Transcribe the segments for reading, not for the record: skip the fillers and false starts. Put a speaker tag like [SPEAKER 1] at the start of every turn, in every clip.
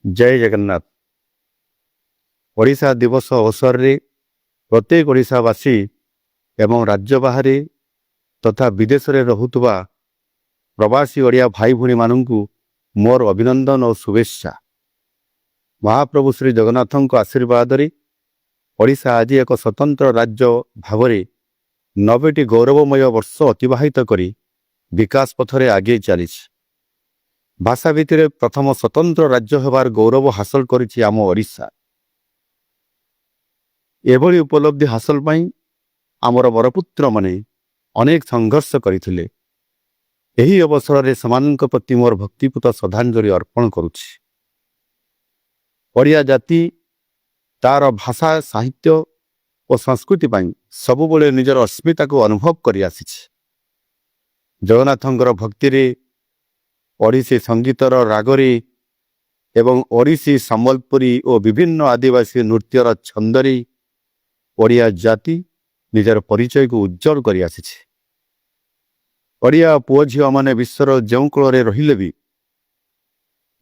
[SPEAKER 1] जय जगन्नाथ। ओडिशा दिवस अवसर रे प्रत्येक ओडिशावासी एवं राज्य बाहर तथा विदेश रे रहुतबा प्रवासी ओडिया भाई भूणी मानू मोर अभिनंदन और शुभेच्छा। महाप्रभु श्री जगन्नाथों आशीर्वाद रे ओडिशा आज एक स्वतंत्र राज्य भाव 90टी गौरवमय वर्ष अतिवाहित करी विकास पथरे आगे चली। भाषा भित्तिरे प्रथम स्वतंत्र राज्य होबार गौरव हासिल करिछि आम ओडिशा। एभली उपलब्धि हासिल पाई आमर बरपुत्र माने अनेक संघर्ष करथिले। एही अवसर रे समानक प्रति मोर भक्तिपूत श्रद्धांजलि अर्पण करुछि। ओडिया जाति तार भाषा साहित्य और संस्कृति पाई सबुबले निजर अस्मिता को अनुभव करि आसिछि। जगन्नाथंकर भक्ति रे ओडिसी संगीतर रागरे एवं ओडिसी संबलपुरी और विभिन्न आदिवासी नृत्यर छंदरे ओडिया जाति निजर परिचय को उज्जवल करि आसिछि। ओडिया पुओ झियो माने विश्वर जो कूଳରେ रहिले भी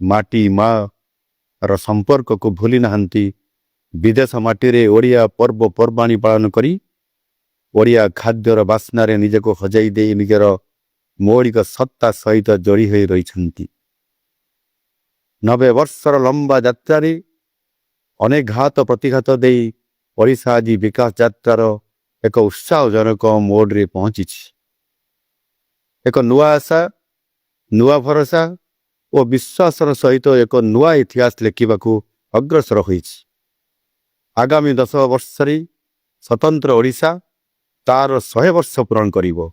[SPEAKER 1] माटी माँ र संपर्क को भूली नहांती। विदेश माटी रे ओडिया पर्व पर्वाणी पालन करी ओडिया खाद्यर बास्नारे निजको हजाई दे निजर मौलिक सत्ता सहित जोड़ी हो रही। 90 वर्षर लंबा यात्रा अनेक घात प्रतिघात दे ओडिशा आज विकास यात्रार एक उत्साहजनक मोड़ पहुंची। एक नुआ आशा नुआ भरोसा और विश्वासर सहित एक नुआ इतिहास लिखा अग्रसर होइछि। आगामी 10 वर्ष स्वतंत्र ओडिशा तार 100 वर्ष पूरण करिवो।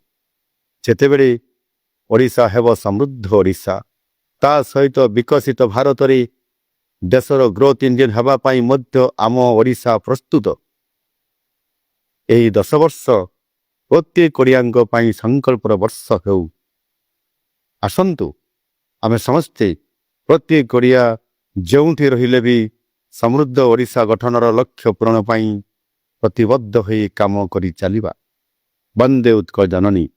[SPEAKER 1] जेतेबेले ओडिशा हेब समृद्ध ओडिशा ता सहित विकसित भारत रे देशर ग्रोथ इंजिन हेबा पाई मध्य आम ओडिशा प्रस्तुत। एही 10 वर्ष प्रत्येक ओडियांक पाई संकल्पर वर्ष हेउ। आसंतु आमे समस्ते प्रत्येक ओडिया जोंठी रहिले भी समृद्ध ओडिशा गठनर लक्ष्य पूरण पाई प्रतिबद्ध होई काम करि चलिबा। वंदे उत्कल जननी।